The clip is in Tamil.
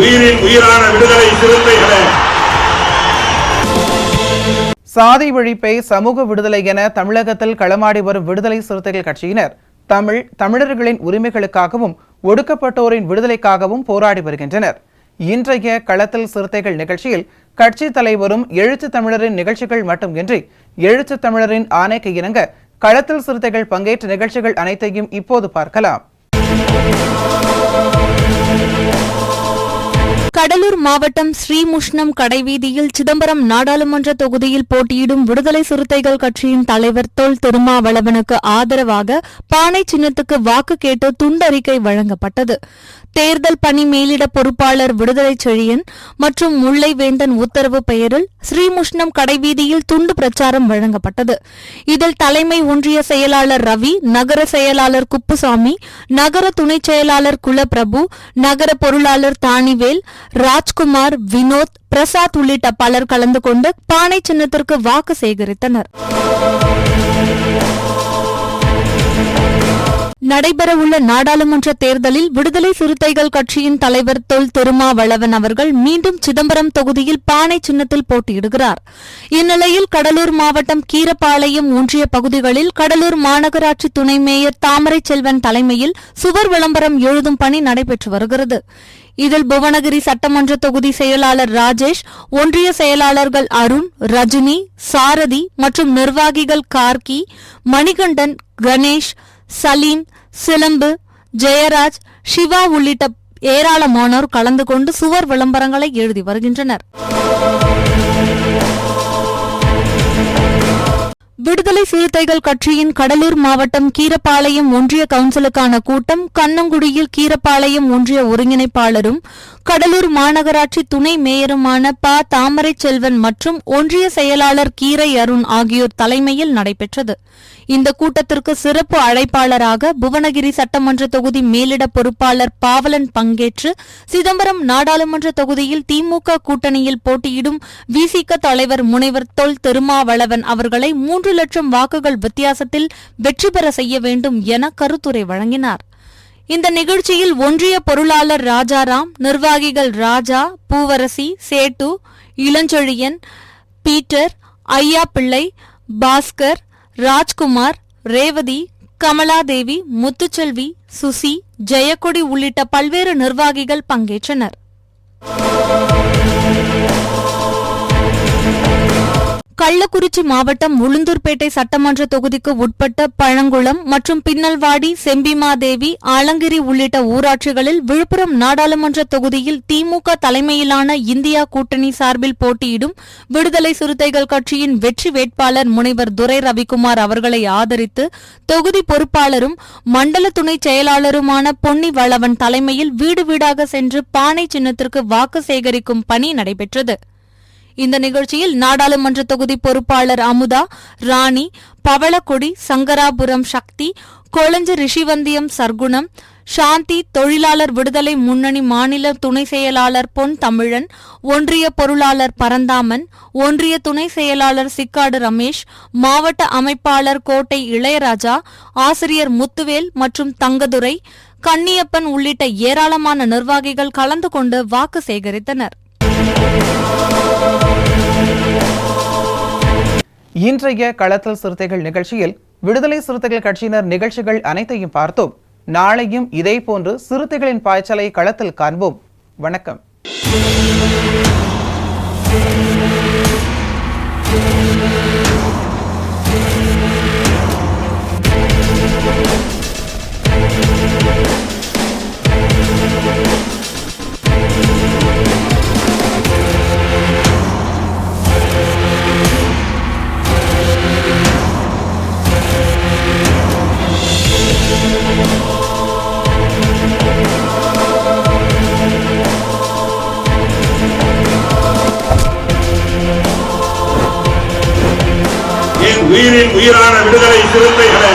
உயிரின் உயிரான விடுதலை சிறுத்தைகளே, சாதி ஒழிப்பை சமூக விடுதலை என தமிழகத்தில் களமாடி வரும் விடுதலை சிறுத்தைகள் கட்சியினர் தமிழர்களின் உரிமைகளுக்காகவும் ஒடுக்கப்பட்டோரின் விடுதலைக்காகவும் போராடி வருகின்றனர். இன்றைய களத்தில் சிறுத்தைகள் நிகழ்ச்சியில் கட்சி தலைவரும் எழுத்து தமிழரின் நிகழ்ச்சிகள் மட்டுமின்றி எழுத்து தமிழரின் ஆணைக்கு இணங்க களத்தில் சிறுத்தைகள் பங்கேற்ற நிகழ்ச்சிகள் அனைத்தையும் இப்போது பார்க்கலாம். கடலூர் மாவட்டம் ஸ்ரீமுஷ்ணம் கடைவீதியில் சிதம்பரம் நாடாளுமன்ற தொகுதியில் போட்டியிடும் விடுதலை சிறுத்தைகள் கட்சியின் தலைவர் தொல் திருமாவளவனுக்கு ஆதரவாக பானை சின்னத்துக்கு வாக்கு கேட்டு துண்டறிக்கை வழங்கப்பட்டது. தேர்தல் பணி மேலிட பொறுப்பாளர் விடுதலை செழியன் மற்றும் முல்லைவேந்தன் உத்தரவு பெயரில் ஸ்ரீமுஷ்ணம் கடைவீதியில் துண்டு பிரச்சாரம் வழங்கப்பட்டது. இதில் தலைமை ஒன்றிய செயலாளர் ரவி, நகர செயலாளர் குப்புசாமி, நகர துணை செயலாளர் குலப்பிரபு, நகர பொருளாளர் தானிவேல், ராஜ்குமார், வினோத், பிரசாத் உள்ளிட்ட பலர் கலந்து கொண்டு பானை சின்னத்திற்கு வாக்கு சேகரித்தனர். நடைபெறவுள்ள நாடாளுமன்ற தேர்தலில் விடுதலை சிறுத்தைகள் கட்சியின் தலைவர் தொல் திருமாவளவன் அவர்கள் மீண்டும் சிதம்பரம் தொகுதியில் பானை சின்னத்தில் போட்டியிடுகிறார். இந்நிலையில் கடலூர் மாவட்டம் கீரப்பாளையம் ஒன்றிய பகுதிகளில் கடலூர் மாநகராட்சி துணை மேயர் தாமரை செல்வன் தலைமையில் சுவர் விளம்பரம் எழுதும் பணி நடைபெற்று வருகிறது. இதில் புவனகிரி சட்டமன்ற தொகுதி செயலாளர் ராஜேஷ், ஒன்றிய செயலாளர்கள் அருண், ரஜினி, சாரதி மற்றும் நிர்வாகிகள் கார்கி, மணிகண்டன், கணேஷ், சலீம், சிலம்பு, ஜெயராஜ், சிவா உள்ளிட்ட ஏராளமானோர் கலந்து கொண்டு சுவர் விளம்பரங்களை எழுதி வருகின்றனர். விடுதலை சிறுத்தைகள் கட்சியின் கடலூர் மாவட்டம் கீரப்பாளையம் ஒன்றிய கவுன்சிலுக்கான கூட்டம் கண்ணங்குடியில் கீரப்பாளையம் ஒன்றிய ஒருங்கிணைப்பாளரும் கடலூர் மாநகராட்சி துணை மேயருமான ப. தாமரை செல்வன் மற்றும் ஒன்றிய செயலாளர் கீரை அருண் ஆகியோர் தலைமையில் நடைபெற்றது. இந்த கூட்டத்திற்கு சிறப்பு அழைப்பாளராக புவனகிரி சட்டமன்ற தொகுதி மேலிட பொறுப்பாளர் பாவலன் பங்கேற்று சிதம்பரம் நாடாளுமன்ற தொகுதியில் திமுக கூட்டணியில் போட்டியிடும் விசிக தலைவர் முனைவர் தொல் திருமாவளவன் அவர்களை 3 லட்சம் வாக்குகள் வித்தியாசத்தில் வெற்றி பெற செய்ய வேண்டும் என கருத்துரை வழங்கினார். இந்த நிகழ்ச்சியில் ஒன்றிய பொருளாளர் ராஜாராம், நிர்வாகிகள் ராஜா, பூவரசி, சேட்டு, இளஞ்செழியன், பீட்டர், ஐயா பிள்ளை, பாஸ்கர், ராஜ்குமார், ரேவதி, கமலாதேவி, முத்துச்செல்வி, சுசி, ஜெயக்கொடி உள்ளிட்ட பல்வேறு நிர்வாகிகள் பங்கேற்றனர். கள்ளக்குறிச்சி மாவட்டம் உளுந்தூர்பேட்டை சட்டமன்ற தொகுதிக்கு உட்பட்ட பழங்குளம் மற்றும் பின்னல்வாடி, செம்பிமாதேவி, ஆலங்கிரி உள்ளிட்ட ஊராட்சிகளில் விழுப்புரம் நாடாளுமன்ற தொகுதியில் திமுக தலைமையிலான இந்தியா கூட்டணி சார்பில் போட்டியிடும் விடுதலை சிறுத்தைகள் கட்சியின் வெற்றி வேட்பாளர் முனைவர் துரை ரவிக்குமார் அவர்களை ஆதரித்து தொகுதி பொறுப்பாளரும் மண்டல துணை செயலாளருமான பொன்னி வளவன் தலைமையில் வீடு வீடாக சென்று பானை சின்னத்திற்கு வாக்கு சேகரிக்கும் பணி நடைபெற்றது. இந்த நிகழ்ச்சியில் நாடாளுமன்ற தொகுதி பொறுப்பாளர் அமுதா, ராணி, பவளக்கொடி, சங்கராபுரம் சக்தி, கொளஞ்சு ரிஷிவந்தியம் சர்க்குணம், சாந்தி, தொழிலாளர் விடுதலை முன்னணி மாநில துணை செயலாளர் பொன் தமிழன், ஒன்றிய பொருளாளர் பரந்தாமன், ஒன்றிய துணை செயலாளர் சிக்காடு ரமேஷ், மாவட்ட அமைப்பாளர் கோட்டை இளையராஜா, ஆசிரியர் முத்துவேல் மற்றும் தங்கதுரை, கன்னியப்பன் உள்ளிட்ட ஏராளமான நிர்வாகிகள் கலந்து கொண்டு வாக்கு சேகரித்தனர். இன்றைய களத்தில் சிறுத்தைகள் நிகழ்ச்சியில் விடுதலை சிறுத்தைகள் கட்சியினர் நிகழ்ச்சிகள் அனைத்தையும் பார்த்தோம். நாளையும் இதேபோன்று சிறுத்தைகளின் பாய்ச்சலை களத்தில் காண்போம். வணக்கம். உயிரின் உயிரான விடுதலை சிறுத்தைகளே,